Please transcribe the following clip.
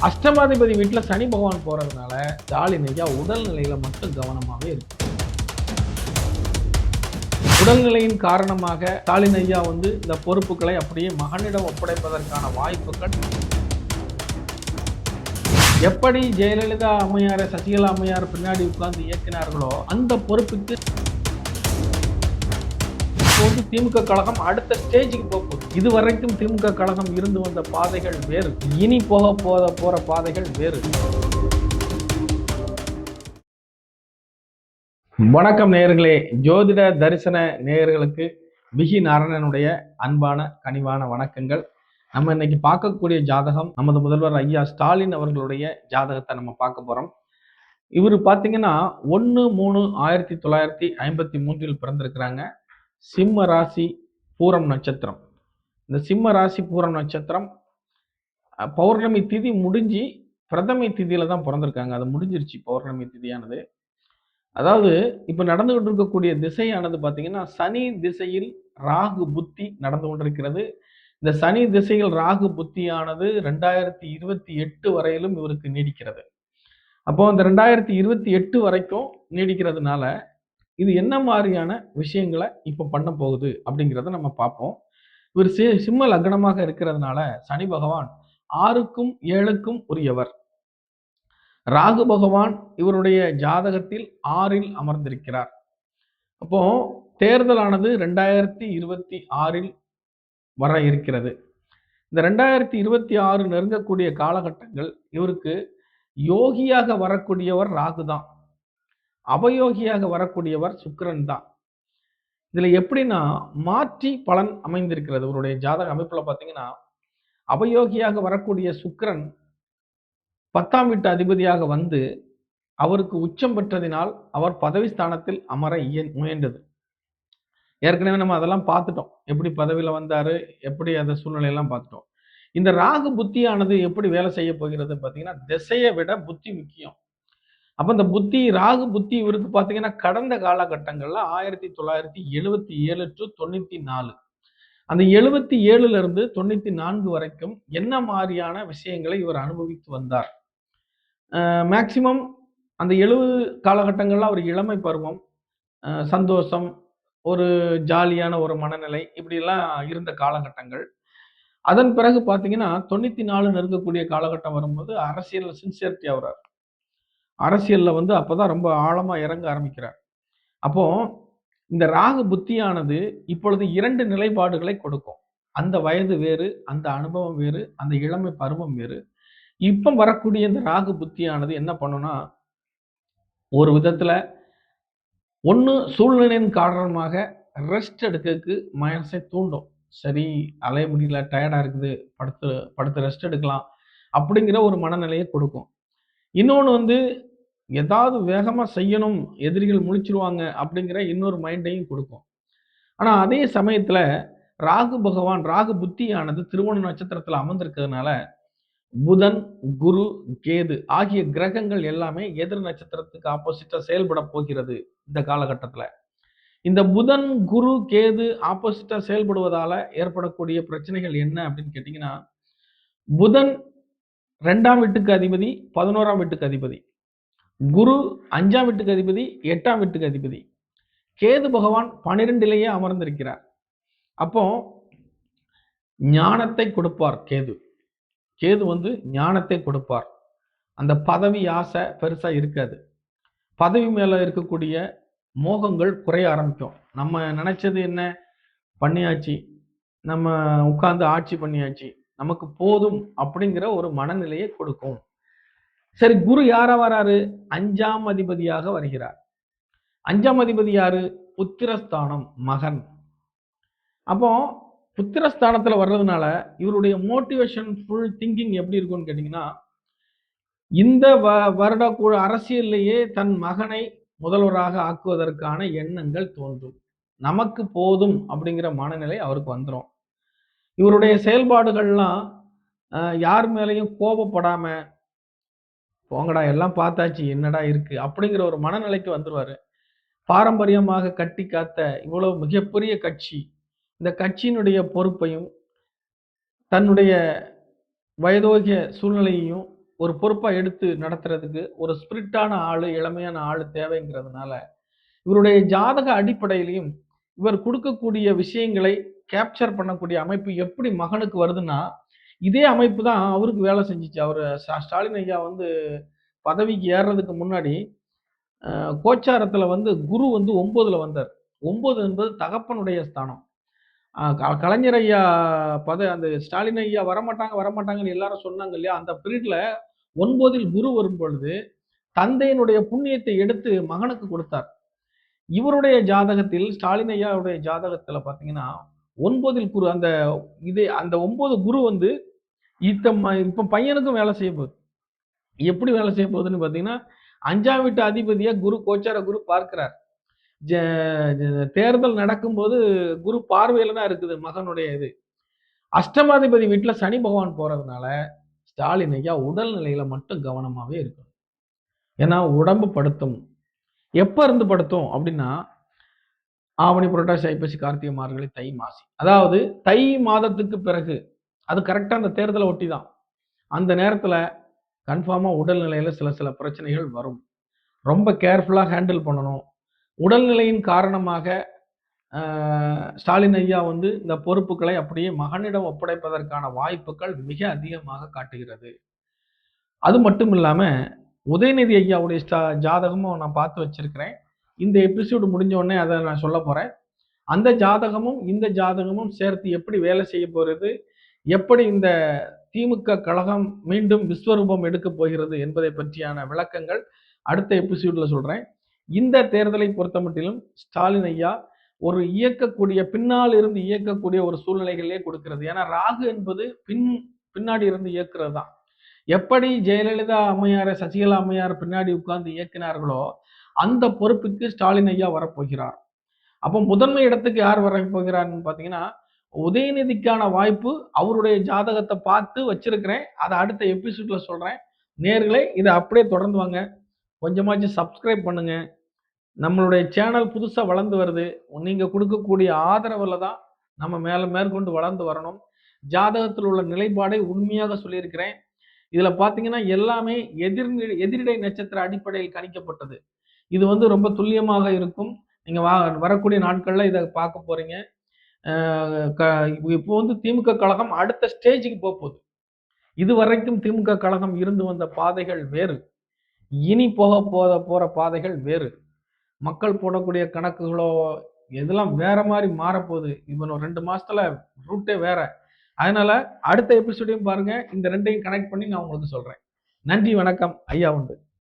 அஷ்டமாதிபதி வீட்டில் சனி பகவான் போறதுனால ஸ்டாலின் ஐயா உடல்நிலையில மட்டும் கவனமாகவே இருக்கு. உடல்நிலையின் காரணமாக ஸ்டாலின் ஐயா இந்த பொறுப்புகளை அப்படியே மகனிடம் ஒப்படைப்பதற்கான வாய்ப்புகள். எப்படி ஜெயலலிதா அம்மையாரை சசிகலா அம்மையார் பின்னாடி உட்கார்ந்து இயக்கினார்களோ அந்த பொறுப்புக்கு திமுக கழகம் அடுத்த ஸ்டேஜுக்கு போகுது. இதுவரைக்கும் திமுக கழகம் இருந்து வந்த பாதைகள் வேறு, இனி போற பாதைகள் வேறு. வணக்கம் நேயர்களே, ஜோதிட தரிசன நேயர்களுக்கு விகி நாராயணனுடைய அன்பான கனிவான வணக்கங்கள். நம்ம இன்னைக்கு பார்க்கக்கூடிய ஜாதகம் நமது முதல்வர் ஐயா ஸ்டாலின் அவர்களுடைய ஜாதகத்தை நம்ம பார்க்க போறோம். இவர் பார்த்தீங்கன்னா 1/3/1953 பிறந்திருக்கிறாங்க. சிம்ம ராசி பூரம் நட்சத்திரம். இந்த சிம்ம ராசி பூரம் நட்சத்திரம் பௌர்ணமி திதி முடிஞ்சு பிரதமை திதியில தான் பிறந்திருக்காங்க. அது முடிஞ்சிருச்சு பௌர்ணமி திதியானது. அதாவது இப்ப நடந்துகிட்டு இருக்கக்கூடிய திசையானது பாத்தீங்கன்னா சனி திசையில் ராகு புத்தி நடந்து கொண்டிருக்கிறது. இந்த சனி திசையில் ராகு புத்தியானது 2028 வரையிலும் இவருக்கு நீடிக்கிறது. அப்போ அந்த 2028 வரைக்கும் நீடிக்கிறதுனால இது என்ன மாதிரியான விஷயங்களை இப்ப பண்ண போகுது அப்படிங்கிறத நம்ம பார்ப்போம். இவர் சிம்ம லக்னமாக இருக்கிறதுனால சனி பகவான் 6க்கும் 7க்கும் உரியவர். ராகு பகவான் இவருடைய ஜாதகத்தில் 6ல் அமர்ந்திருக்கிறார். அப்போ தேர்தலானது 2026 வர இருக்கிறது. இந்த 2026 நெருங்கக்கூடிய காலகட்டங்கள் இவருக்கு யோகியாக வரக்கூடியவர் ராகு தான், அவயோகியாக வரக்கூடியவர் சுக்கிரன் தான். இதுல எப்படின்னா மாற்றி பலன் அமைந்திருக்கிறது. இவருடைய ஜாதக அமைப்புல பாத்தீங்கன்னா அவயோகியாக வரக்கூடிய சுக்கிரன் 10ஆம் வீட்டு அதிபதியாக வந்து அவருக்கு உச்சம் பெற்றதினால் அவர் பதவி ஸ்தானத்தில் அமர முயன்றது. ஏற்கனவே நம்ம அதெல்லாம் பார்த்துட்டோம், எப்படி பதவியில வந்தாரு, எப்படி அந்த சூழ்நிலையெல்லாம் பார்த்துட்டோம். இந்த ராகு புத்தியானது எப்படி வேலை செய்ய போகிறது பாத்தீங்கன்னா திசையை விட புத்தி முக்கியம். அப்ப இந்த புத்தி ராகு புத்தி இவருக்கு பாத்தீங்கன்னா கடந்த காலகட்டங்கள்ல 1977 to 94 அந்த 77ல இருந்து 94 வரைக்கும் என்ன மாதிரியான விஷயங்களை இவர் அனுபவித்து வந்தார். மேக்சிமம் அந்த 70 காலகட்டங்கள்ல அவர் இளமை பருவம், சந்தோஷம், ஒரு ஜாலியான ஒரு மனநிலை, இப்படி எல்லாம் இருந்த காலகட்டங்கள். அதன் பிறகு பாத்தீங்கன்னா 94 நெருங்கக்கூடிய காலகட்டம் வரும்போது அரசியல் சின்சியரிட்டி ஆகிறார். அரசியல்ல அப்பதான் ரொம்ப ஆழமா இறங்க ஆரம்பிக்கிறார். அப்போ இந்த ராகு புத்தியானது இப்பொழுது 2 நிலைப்பாடுகளை கொடுக்கும். அந்த வயது வேறு, அந்த அனுபவம் வேறு, அந்த இளமை பருவம் வேறு. இப்ப வரக்கூடிய இந்த ராகு புத்தியானது என்ன பண்ணும்னா ஒரு விதத்துல ஒண்ணு சூழ்நிலையின் காரணமாக ரெஸ்ட் எடுக்கிறதுக்கு மனசை தூண்டும். சரி, அலைய முடியல, டயர்டா இருக்குது, படுத்து ரெஸ்ட் எடுக்கலாம் அப்படிங்கிற ஒரு மனநிலையை கொடுக்கும். இன்னொன்னு ஏதாவது வேகமா செய்யணும், எதிரிகள் முழிச்சிருவாங்க அப்படிங்கிற இன்னொரு மைண்டையும் கொடுக்கும். ஆனா அதே சமயத்துல ராகு பகவான் ராகு புத்தியானது திருவோண நட்சத்திரத்துல அமர்ந்திருக்கிறதுனால புதன், குரு, கேது ஆகிய கிரகங்கள் எல்லாமே எதிர் நட்சத்திரத்துக்கு ஆப்போசிட்டா செயல்பட போகிறது. இந்த காலகட்டத்துல இந்த புதன், குரு, கேது ஆப்போசிட்டா செயல்படுவதால ஏற்படக்கூடிய பிரச்சனைகள் என்ன அப்படின்னு கேட்டீங்கன்னா, புதன் 2ஆம் வீட்டுக்கு அதிபதி, 11ஆம் வீட்டுக்கு அதிபதி. குரு 5ஆம் வீட்டுக்கு அதிபதி, 8ஆம் வீட்டுக்கு அதிபதி. கேது பகவான் 12லேயே அமர்ந்திருக்கிறார். அப்போ ஞானத்தை கொடுப்பார். கேது ஞானத்தை கொடுப்பார். அந்த பதவி ஆசை பெருசா இருக்காது. பதவி மேல இருக்கக்கூடிய மோகங்கள் குறைய ஆரம்பிக்கும். நம்ம நினைச்சது என்ன பண்ணியாச்சு, நம்ம உட்கார்ந்து ஆட்சி பண்ணியாச்சு, நமக்கு போதும் அப்படிங்கிற ஒரு மனநிலையை கொடுக்கும். சரி, குரு யாரா வராரு? 5ஆம் அதிபதியாக வருகிறார். 5ஆம் அதிபதி யாரு? புத்திரஸ்தானம், மகன். அப்போ புத்திரஸ்தானத்துல வர்றதுனால இவருடைய மோட்டிவேஷன் ஃபுல் திங்கிங் எப்படி இருக்கும்னு கேட்டீங்கன்னா, இந்த வருட அரசியல்லையே தன் மகனை முதல்வராக ஆக்குவதற்கான எண்ணங்கள் தோன்றும். நமக்கு போதும் அப்படிங்கிற மனநிலை அவருக்கு வந்துடும். இவருடைய செயல்பாடுகள்லாம் யார் மேலையும் கோபப்படாம, போங்கடா எல்லாம் பார்த்தாச்சு, என்னடா இருக்கு அப்படிங்கிற ஒரு மனநிலைக்கு வந்துருவாரு. பாரம்பரியமாக கட்டி காத்த இவ்வளவு மிகப்பெரிய கட்சி, இந்த கட்சியினுடைய பொறுப்பையும் தன்னுடைய வயதோகிய சூழ்நிலையையும் ஒரு பொறுப்பா எடுத்து நடத்துறதுக்கு ஒரு ஸ்பிரிட்டான ஆளு, இளமையான ஆளு தேவைங்கிறதுனால, இவருடைய ஜாதக அடிப்படையிலயும், இவர் குடுக்கக்கூடிய விஷயங்களை கேப்சர் பண்ணக்கூடிய அமைப்பு எப்படி மகனுக்கு வருதுன்னா, இதே அமைப்பு தான் அவருக்கு வேலை செஞ்சுச்சு. அவரு ஸ்டாலின் ஐயா வந்து பதவிக்கு ஏறுறதுக்கு முன்னாடி, அ கோச்சாரத்துல வந்து குரு வந்து 9ல வந்தார். 9 என்பது தகப்பனுடைய ஸ்தானம். கலைஞர் ஐயா அந்த ஸ்டாலின் ஐயா வரமாட்டாங்க, வரமாட்டாங்கன்னு எல்லாரும் சொன்னாங்க இல்லையா? அந்த பீரியட்ல 9ல் குரு வரும்பொழுது, தந்தையினுடைய புண்ணியத்தை எடுத்து மகனுக்கு கொடுத்தார். இவருடைய ஜாதகத்தில் ஸ்டாலின் ஐயாவுடைய ஜாதகத்துல பார்த்தீங்கன்னா, 9ல் குரு அந்த 9 குரு வந்து இப்ப பையனுக்கும் வேலை செய்ய போகுது. எப்படி வேலை செய்ய போகுதுன்னு பார்த்தீங்கன்னா, 5ஆம் வீட்டு அதிபதியா கோச்சார குரு பார்க்கிறார். ஜ ஜ தேர்தல் நடக்கும்போது குரு பார்வையில தான் இருக்குது மகனுடைய இது. அஷ்டமாதிபதி வீட்ல சனி பகவான் போறதுனால, ஸ்டாலின் ஐயா உடல்நிலையில மட்டும் கவனமாவே இருக்கணும். ஏன்னா உடம்பு படுத்தும். எப்ப இருந்து படுத்தும் அப்படின்னா, ஆவணி, புரட்டாசி, ஐப்பசி, கார்த்திகை, மார்கழி, தை, மாசி. அதாவது தை மாதத்துக்கு பிறகு, அது கரெக்ட்டா அந்த தேர்தல ஒட்டி தான். அந்த நேரத்துல கன்ஃபார்மா உடல்நிலையில சில சில பிரச்சனைகள் வரும். ரொம்ப கேர்ஃபுல்லா ஹேண்டில் பண்ணணும். உடல்நிலையின் காரணமாக அ ஸ்டாலின் ஐயா வந்து இந்த பொறுப்புகளை அப்படியே மகனிடம் ஒப்படைப்பதற்கான வாய்ப்புகள் மிக அதிகமாக காட்டுகிறது. அது மட்டும் இல்லாம, உதயநிதி ஐயாவுடைய ஜாதகமும் நான் பார்த்து வச்சிருக்கிறேன். இந்த எபிசோடு முடிஞ்ச உடனே அத நான் சொல்லப் போறேன். அந்த ஜாதகமும், இந்த ஜாதகமும் சேர்த்து எப்படி வேலை செய்ய போறது? எப்படி இந்த திமுக கழகம் மீண்டும் விஸ்வரூபம் எடுக்கப் போகிறது என்பதை பற்றியான விளக்கங்கள் அடுத்த எபிசோட்ல சொல்றேன். இந்த தேர்தலை பொறுத்தமட்டிலும் ஸ்டாலின் ஐயா ஒரு பின்னால் இருந்து இயக்கக்கூடிய ஒரு சூழ்நிலைகளே கொடுக்கிறது. ஏன்னா ராகு என்பது பின்னாடி இருந்து இயக்குறது தான். எப்படி ஜெயலலிதா அம்மையாரை சசிகலா அம்மையார் பின்னாடி உட்கார்ந்து இயக்கினார்களோ, அந்த பொறுப்புக்கு ஸ்டாலின் ஐயா வரப்போகிறார். அப்போ முதன்மை இடத்துக்கு யார் வரப்போகிறார்ன்னு பார்த்தீங்கன்னா, உதயநிதிக்கான வாய்ப்பு அவருடைய ஜாதகத்த பார்த்து வச்சிருக்கிறேன். அத அடுத்த எபிசோட்ல சொல்றேன். நேயர்களே இத அப்படியே தொடர்ந்து வாங்க. கொஞ்சமாச்சும் சப்ஸ்கிரைப் பண்ணுங்க. நம்மளுடைய சேனல் புதுசா வளர்ந்து வருது. நீங்க குடுக்கக்கூடிய ஆதரவுல தான் நம்ம மேற்கொண்டு வளர்ந்து வரணும். ஜாதகத்தில் உள்ள நிலைப்பாடை உண்மையாக சொல்லியிருக்கிறேன். இதுல பார்த்தீங்கன்னா, எல்லாமே எதிரிடை நட்சத்திர அடிப்படையில் கணிக்கப்பட்டது. இது வந்து ரொம்ப துல்லியமாக இருக்கும். நீங்க வரக்கூடிய நாட்கள்ல இத பார்க்க போறீங்க. அ க இப்போ வந்து திமுக கழகம் அடுத்த ஸ்டேஜ்க்கு போப்போது. இதுவரைக்கும் திமுக கழகம் இருந்து வந்த பாதைகள் வேறு. இனி போற பாதைகள் வேறு. மக்கள் போடக்கூடிய கணக்குகளோ இதெல்லாம் வேற மாரி மாறப்போகுது. இன்னும் 2 மாசத்துல ரூட்டே வேற. அதனால அடுத்த எபிசோடையும் பாருங்க. இந்த 2யும் கனெக்ட் பண்ணி நான் உங்களுக்கு சொல்றேன். நன்றி, வணக்கம். ஐயா உண்டு.